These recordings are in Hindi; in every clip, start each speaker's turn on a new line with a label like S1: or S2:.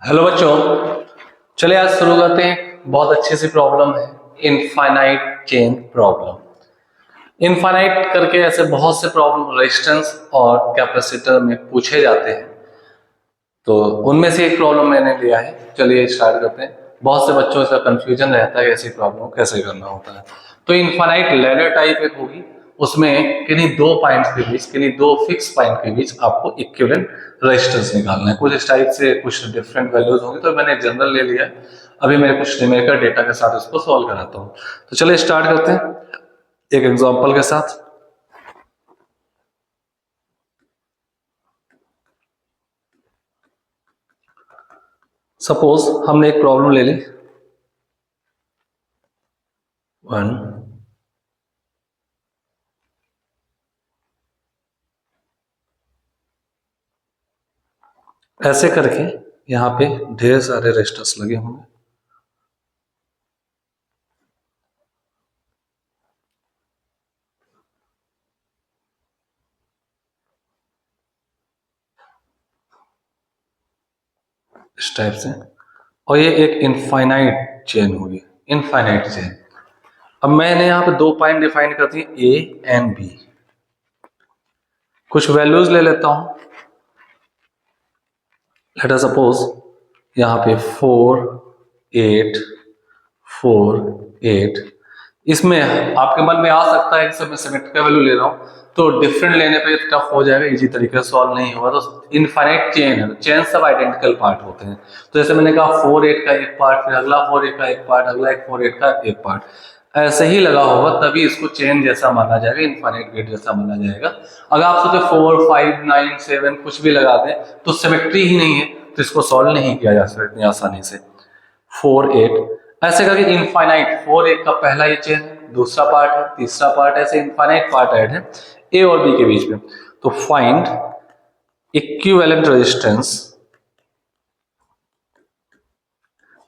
S1: हेलो बच्चों, चलिए आज शुरू करते हैं। बहुत अच्छी सी प्रॉब्लम है, इनफाइनाइट चेन प्रॉब्लम। इनफाइनाइट करके ऐसे बहुत से प्रॉब्लम रेजिस्टेंस और कैपेसिटर में पूछे जाते हैं, तो उनमें से एक प्रॉब्लम मैंने लिया है। चलिए स्टार्ट करते हैं। बहुत से बच्चों का कंफ्यूजन रहता है ऐसी प्रॉब्लम कैसे करना होता है। तो इनफाइनाइट लैडर टाइप एक होगी, उसमें किन्हीं दो पॉइंट्स के बीच, किन्हीं दो फिक्स पॉइंट के बीच आपको इक्विवेलेंट रेजिस्टेंस निकालना है। कुछ इस टाइप से कुछ डिफरेंट वैल्यूज होंगी, तो मैंने जनरल ले लिया है। अभी मैं कुछ न्यूमेरिकल डेटा के साथ इसको सॉल्व कराता हूँ। तो चलिए स्टार्ट करते हैं एक एग्जाम्पल के साथ। सपोज हमने एक प्रॉब्लम ले ली, 1 ऐसे करके यहाँ पे ढेर सारे रेजिस्टर्स लगे होंगे। इस टाइप से, और ये एक इनफाइनाइट चेन होगी, इनफाइनाइट चेन। अब मैंने यहाँ पे दो पॉइंट डिफाइन कर दिए, ए एंड बी। कुछ वैल्यूज ले लेता हूं। लेट अस सपोज यहाँ पे 4 8 4 8। इसमें आपके मन में आ सकता है कि सर मैं सिमेट्रिकल वैल्यू ले रहा हूं, तो डिफरेंट लेने पे टफ हो जाएगा, इजी तरीके से सॉल्व नहीं होगा। तो इनफाइनाइट चेन है, तो चेन सब आइडेंटिकल पार्ट होते हैं। तो जैसे मैंने कहा 4 8 का एक पार्ट, फिर अगला 4 8 का एक पार्ट, अगला एक 4 8 का एक पार्ट, ऐसे ही लगा होगा, तभी इसको चेन जैसा माना जाएगा, इनफाइनाइट गेट जैसा माना जाएगा। अगर आप सोचे 4 5 9 7 कुछ भी लगा दें तो सिमेट्री ही नहीं है, तो इसको सॉल्व नहीं किया जा सकता इतनी आसानी से। 4 8 ऐसे करके इनफाइनाइट 4 8 का पहला ये चेन है, दूसरा पार्ट है, तीसरा पार्ट है, ऐसे इनफाइनाइट पार्ट ऐड है ए और बी के बीच में। तो find equivalent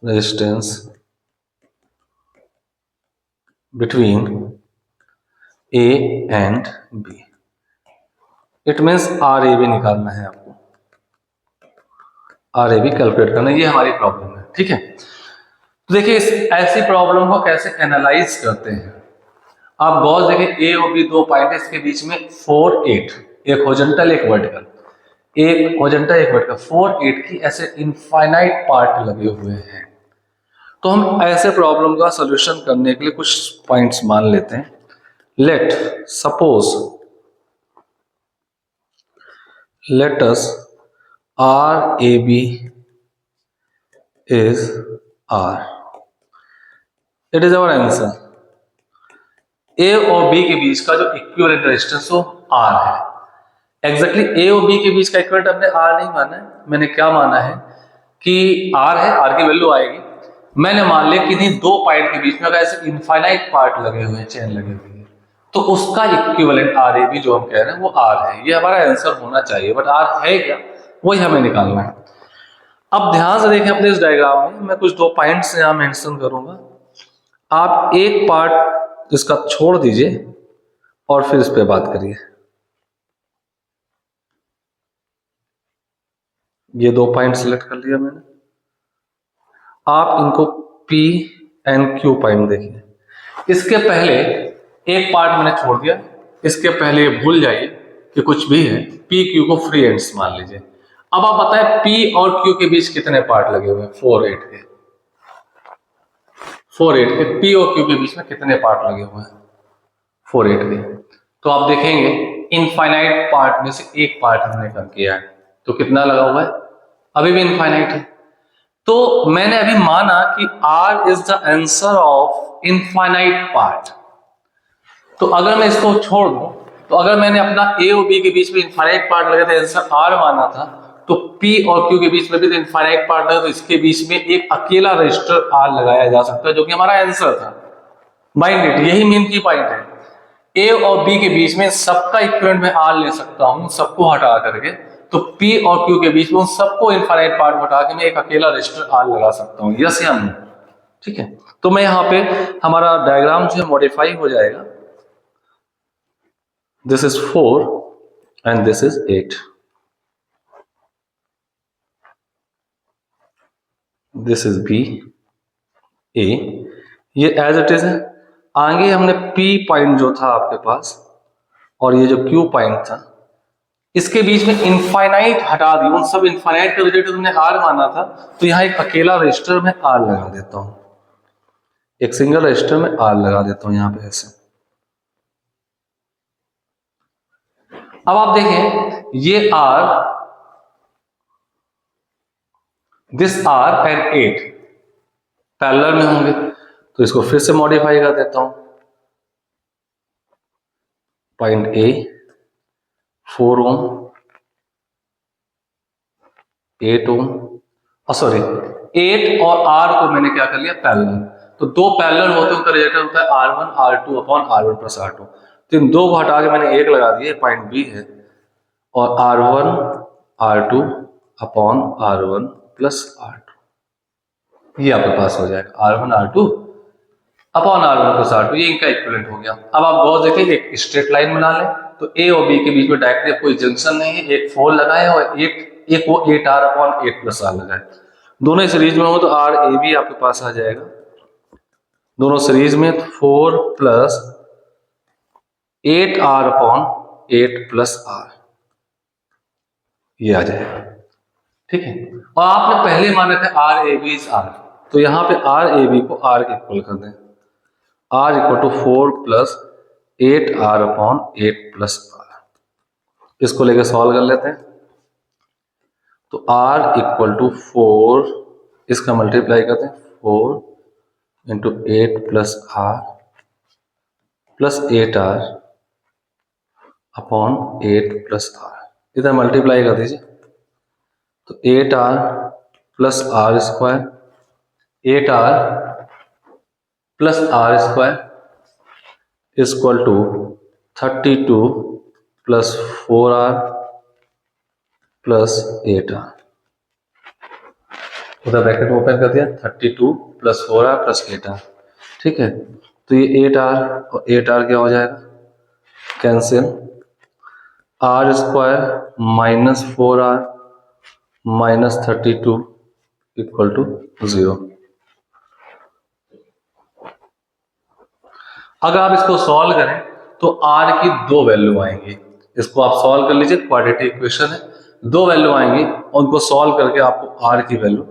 S1: resistance between A and B. It means R A B निकालना है आपको, आर ए बी कैलकुलेट करना है। ये हमारी प्रॉब्लम है, ठीक है। तो देखिए इस ऐसी प्रॉब्लम को कैसे एनालाइज करते हैं। आप गौर देखिए, ए और बी दो पॉइंट है, इसके बीच में 4 8, एक होरिजेंटल एक वर्टिकल, एक होरिजेंटल एक वर्टिकल, 4 8 की ऐसे इनफाइनाइट पार्ट लगे हुए हैं। तो हम ऐसे प्रॉब्लम का सॉल्यूशन करने के लिए कुछ पॉइंट्स मान लेते हैं। Let suppose let us RAB is R. It is our answer. A और B के बीच का जो इक्विवेलेंट रेजिस्टेंस वो R है। एग्जैक्टली A और B के बीच का इक्विवेलेंट हमने R नहीं माना है, मैंने क्या माना है कि R है, R की वैल्यू आएगी। मैंने मान लिया कि नहीं दो पॉइंट के बीच में अगर ऐसे इनफाइनाइट पार्ट लगे हुए हैं, चेन लगे हुए हैं, तो उसका इक्विवेलेंट RAB जो हम कह रहे हैं वो R है। ये हमारा आंसर होना चाहिए, बट R है क्या, वही हमें निकालना है। अब ध्यान से देखें अपने इस डायग्राम में, मैं कुछ दो पॉइंट्स यहां मेंशन करूंगा। आप एक पार्ट इसका छोड़ दीजिए और फिर इस पे बात करिए। ये दो पॉइंट सिलेक्ट कर लिया मैंने। आप इनको P एंड Q पॉइंट देखिए। इसके पहले एक पार्ट मैंने छोड़ दिया, इसके पहले भूल जाइए कि कुछ भी है, P Q को फ्री एंड्स मान लीजिए। अब आप बताएं P और Q के बीच कितने पार्ट लगे हुए हैं, 4 8 के। 4 8 के P और Q के बीच में कितने पार्ट लगे हुए हैं, 4 8 के। तो आप देखेंगे इनफाइनाइट पार्ट में से एक पार्ट हमने कम किया है, तो कितना लगा हुआ है, अभी भी इनफाइनाइट है। तो मैंने अभी माना कि R is the answer of infinite part. तो अगर मैं इसको छोड़ दूं, तो अगर मैंने अपना A और B के बीच में इनफाइनाइट पार्ट लगे थे, आंसर R माना था, तो P और Q के बीच में भी इनफाइनाइट पार्ट लगा, तो इसके बीच में एक अकेला रजिस्टर R लगाया जा सकता है, जो कि हमारा आंसर था। माइंड इट, यही मेन की पॉइंट है। ए और बी के बीच में सबका इक्विवेलेंट मैं आर ले सकता हूं, सबको हटा करके। तो पी और क्यू के बीच में सबको इनफाइनाइट पार्ट हटा के मैं एक अकेला रजिस्टर आर लगा सकता हूं, यस या नो, ठीक है। तो मैं यहां पे हमारा डायग्राम जो है मॉडिफाई हो जाएगा। This is 4 and this is 8। This is B A, ये एज इट इज है। आगे हमने पी पॉइंट जो था आपके पास और ये जो क्यू पॉइंट था, इसके बीच में इनफाइनाइट हटा दी, उन सब इनफाइनाइट का रिजल्ट तुमने आर माना था, तो यहाँ एक अकेला रजिस्टर में आर लगा देता हूं, एक सिंगल रजिस्टर में आर लगा देता हूं यहां पे ऐसे। अब आप देखें ये R, this R and 8 parallel में होंगे, तो इसको फिर से मॉडिफाई कर देता हूं। Point A 4 Om, 8 Om, sorry 8 और आर को मैंने क्या कर लिया पैरेलल, तो दो पैरेलल होते हैं उनका रिजल्ट होता है R1 R2 upon R1 plus R2, तो इन दो को हटा के मैंने एक लगा दिया, पॉइंट बी है, और R1 R2 upon R1 plus R2, ये आपके पास हो जाएगा R1 R2 upon R1 plus R2, ये इनका इक्विवेलेंट हो गया। अब आप गौर देखिए, एक स्ट्रेट लाइन बना लें, तो ए और बी के बीच में डायरेक्टली कोई जंक्शन नहीं है, एक 4 लगाए और एक वो 8R अपॉन 8 प्लस R लगाए, दोनों सीरीज में हो तो आर ए बी आपके पास आ जाएगा, दोनों सीरीज में 4 plus 8R upon 8 plus R, ये आ जाएगा, ठीक है। और आपने पहले माना था R A B is R, तो यहां पे आर ए बी को आर के इक्वल कर दें, R equal to 4 plus 8R upon 8 plus R, इसको लेकर सॉल्व कर लेते हैं, तो R इक्वल टू 4, इसका मल्टीप्लाई करते हैं 4 into 8 plus R plus 8R upon 8 plus R, इधर मल्टीप्लाई कर दीजिए, तो 8R plus R square, 8R plus R square equal to 32 plus 4R plus 8R, उधर ब्रैकेट ओपन कर दिया, 32 प्लस 4R प्लस 8R, ठीक है। तो ये 8R और 8R क्या हो जाएगा, cancel, R square minus 4R minus 32 equal to 0। अगर आप इसको सॉल्व करें तो R की दो वैल्यू आएंगी, इसको आप सॉल्व कर लीजिए, क्वाड्रेटिक इक्वेशन है, दो वैल्यू आएंगी और उनको सॉल्व करके आपको R की वैल्यू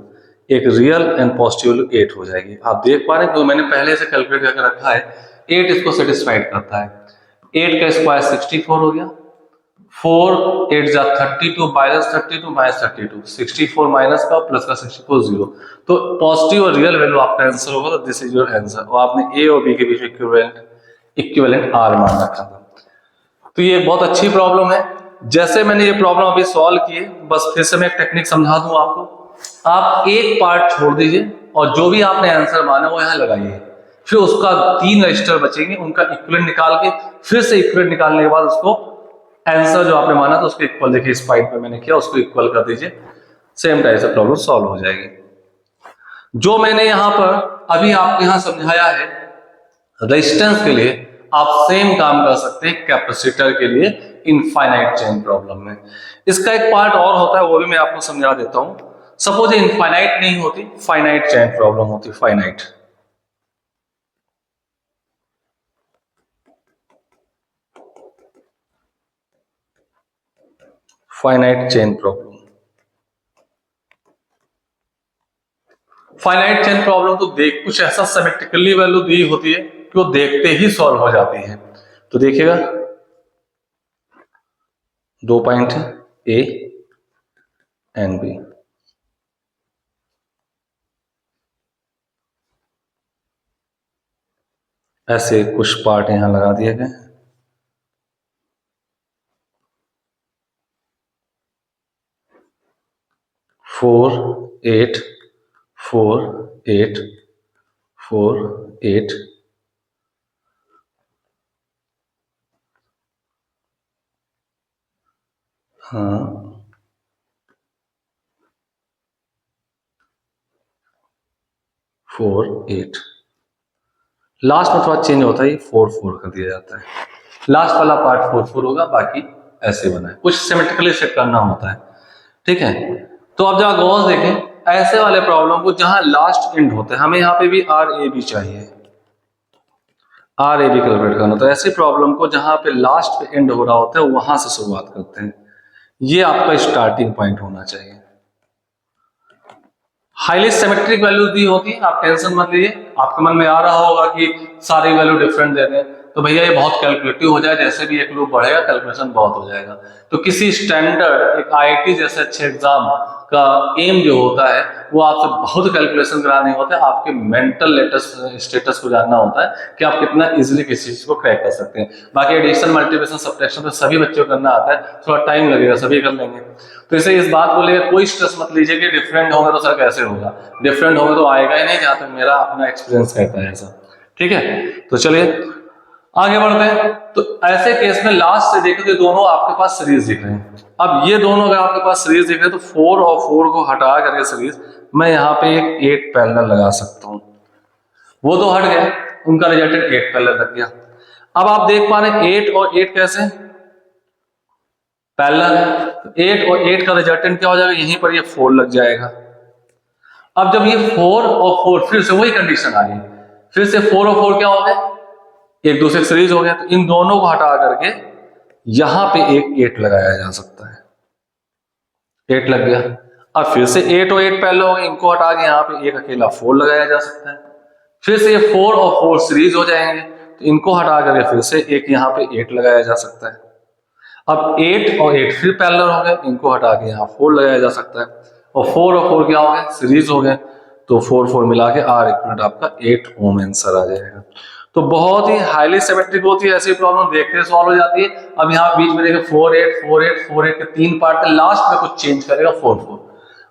S1: एक रियल एंड पॉजिटिव वैल्यू 8 हो जाएगी। आप देख पा रहे हैं, तो मैंने पहले से कैलकुलेट करके रखा है, 8 इसको सेटिस्फाइड करता है, 8 का स्क्वायर 64 हो गया, 4 8 जा 32 माइनस 32 माइनस 32, 64 माइनस का प्लस का 64 0, तो पॉजिटिव और रियल वैल्यू आपका आंसर होगा, तो दिस इज योर आंसर। और आपने ए और बी के बीच में इक्विवेलेंट आर मान रखा था, तो ये बहुत अच्छी प्रॉब्लम है। जैसे मैंने ये प्रॉब्लम अभी सॉल्व की है, बस फिर से मैं एक टेक्निक समझा दूं आपको, आप एक पार्ट छोड़ दीजिए और जो भी आपने आंसर माना वो यहां लगाइए, फिर उसका 3 रजिस्टर बचेंगे, उनका इक्विवेलेंट निकाल के फिर से इक्विवेलेंट निकालने के बाद उसको आंसर जो आपने माना तो उसको इक्वल, देखिए इस पॉइंट पे मैंने किया, उसको इक्वल कर दीजिए, सेम टाइप से प्रॉब्लम सॉल्व हो जाएगी। जो मैंने यहां पर अभी आपको यहां समझाया है रेजिस्टेंस के लिए, आप सेम काम कर सकते हैं कैपेसिटर के लिए इनफाइनाइट चेन प्रॉब्लम में। इसका एक पार्ट और होता है, वो भी मैं आपको समझा देता हूं। सपोज इनफाइनाइट नहीं होती, फाइनाइट चेन प्रॉब्लम होती, finite finite chain problem. Finite chain problem तो देख कुछ ऐसा सिमेट्रिकली वैल्यू दी होती है कि वो देखते ही सॉल्व हो जाती है। तो देखिएगा, दो पॉइंट है ए एंड बी, ऐसे कुछ पार्ट यहां लगा दिए गए, 4 8 4 8 4 8, हाँ 4 8, लास्ट में थोड़ा चेंज होता है, 4 4 कर दिया जाता है, लास्ट वाला पार्ट 4 4 होगा, बाकी ऐसे बना है, कुछ सिमेट्रिकली सेट करना होता है, ठीक है। तो अब जरा गौर देखें, ऐसे वाले प्रॉब्लम को जहां लास्ट एंड होता है, हमें यहाँ पे भी आर ए बी चाहिए, आर ए बी कैलकुलेट करना। तो ऐसी प्रॉब्लम को जहां पे लास्ट पे एंड हो रहा होता है वहां से शुरुआत करते हैं, ये आपका स्टार्टिंग पॉइंट होना चाहिए। हाईली सिमेट्रिक वैल्यूज दी होती है, आप टेंशन मत लीजिए। आपके मन में आ रहा होगा कि सारी वैल्यू डिफरेंट दे दें, तो भैया ये बहुत कैलकुलेटिव हो जाए, जैसे भी एक लूप बढ़ेगा कैलकुलेशन बहुत हो जाएगा। तो किसी स्टैंडर्ड एक आईआईटी जैसे अच्छे एग्जाम का एम जो होता है वो आपसे बहुत कैलकुलेशन कराने होते हैं, आपके मेंटल स्टेटस को जानना होता है कि आप कितना इजीली किसी चीज को क्रैक कर सकते हैं। बाकी एडिशन मल्टीप्लिकेशन सब्ट्रैक्शन तो सभी बच्चों को करना आता है, थोड़ा टाइम लगेगा, सभी कर लेंगे। तो इसे इस बात को लेकर कोई स्ट्रेस मत लीजिए कि डिफरेंट होगा तो सर कैसे होगा, डिफरेंट होगा तो आएगा ही नहीं, जहां तक मेरा अपना एक्सपीरियंस कहता है ऐसा। ठीक है, तो चलिए आगे बढ़ते हैं। तो ऐसे केस में लास्ट से देखें तो दोनों आपके पास सीरीज दिख रहे हैं। अब ये दोनों अगर आपके पास सीरीज दिख रहे हैं तो 4 और 4 को हटा करके सीरीज मैं यहाँ पे एक 8 पैरेलल लगा सकता हूं। वो तो हट गया, उनका रिजल्टेंट 8 पैरेलल लग गया। अब आप देख पा रहे हैं 8 और 8 कैसे पैरेलल है, तो 8 और 8 का रिजल्टेंट क्या हो जाएगा, यहीं पर ये 4 लग जाएगा। अब जब ये 4 और 4 फिर से वही कंडीशन आ गई, फिर से 4 और 4 क्या हो गए, एक दूसरे सीरीज हो गया। तो इन दोनों को हटा करके यहां पे एक 8 लगाया जा सकता है, 8 लग गया। अब फिर से 8 और 8 पहले हो गए, इनको हटा के यहाँ पे एक अकेला 4 लगाया जा सकता है। फिर से ये 4 और 4 सीरीज हो जाएंगे, तो इनको हटा करके फिर से एक यहाँ पे 8 लगाया जा सकता है। अब 8 और 8 फिर पैरेलल हो गए, इनको हटा के यहाँ 4 लगाया जा सकता है, और 4 और 4 क्या हो गए, सीरीज हो गए। तो 4 4 मिला के आर इक्वल आपका 8 ओम आंसर आ जाएगा। तो बहुत ही हाईली सिमेट्रिक होती है, ऐसी प्रॉब्लम देखते सॉल्व हो जाती है। अब यहाँ बीच में देखिए 4 8 4 8 4 8 के 3 पार्ट है, लास्ट में कुछ चेंज करेगा 4 4।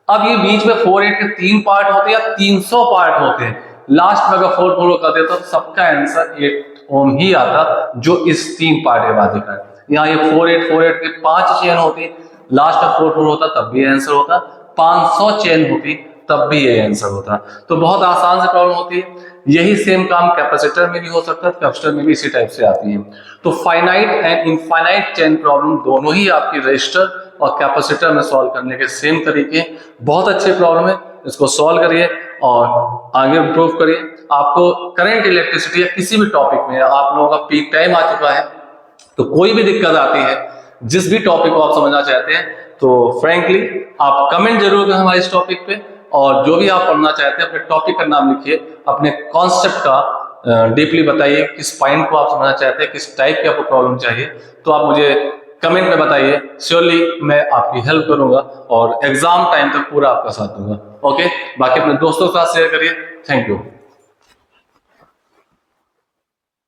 S1: अब ये बीच में 4 8 के 3 पार्ट होते हैं या 300 पार्ट होते हैं, लास्ट में अगर 4 4 कर देता तो सबका आंसर 8 ओम ही आता, जो इस 3 पार्ट के बाद दिखा है। यहाँ ये 4 8 के 5 चेन होती, लास्ट में 4 4 होता तब भी आंसर होता, 500 चेन होती तब भी ये आंसर होता। तो बहुत आसान से प्रॉब्लम होती है। यही सेम काम कैपेसिटर में भी हो सकता है, कैपेसिटर में भी इसी टाइप से आती है। तो finite and infinite chain problem दोनों ही आपकी रजिस्टर और कैपेसिटर में सॉल्व करने के सेम तरीके, बहुत अच्छे प्रॉब्लम है। इसको सॉल्व करिए और आगे इंप्रूव करिए। आपको करंट इलेक्ट्रिसिटी या किसी भी टॉपिक में, आप लोगों का पीक टाइम आ चुका है, तो कोई भी दिक्कत आती है, जिस भी टॉपिक को आप समझना चाहते हैं, तो फ्रैंकली आप कमेंट जरूर करें हमारे इस टॉपिक पे। और जो भी आप पढ़ना चाहते हैं अपने टॉपिक का नाम लिखिए, अपने कॉन्सेप्ट का डीपली बताइए, किस पॉइंट को आप समझना चाहते हैं, किस टाइप की आपको प्रॉब्लम चाहिए, तो आप मुझे कमेंट में बताइए। श्योरली मैं आपकी हेल्प करूंगा और एग्जाम टाइम तक पूरा आपका साथ दूंगा। ओके, बाकी अपने दोस्तों के साथ शेयर करिए। Thank you.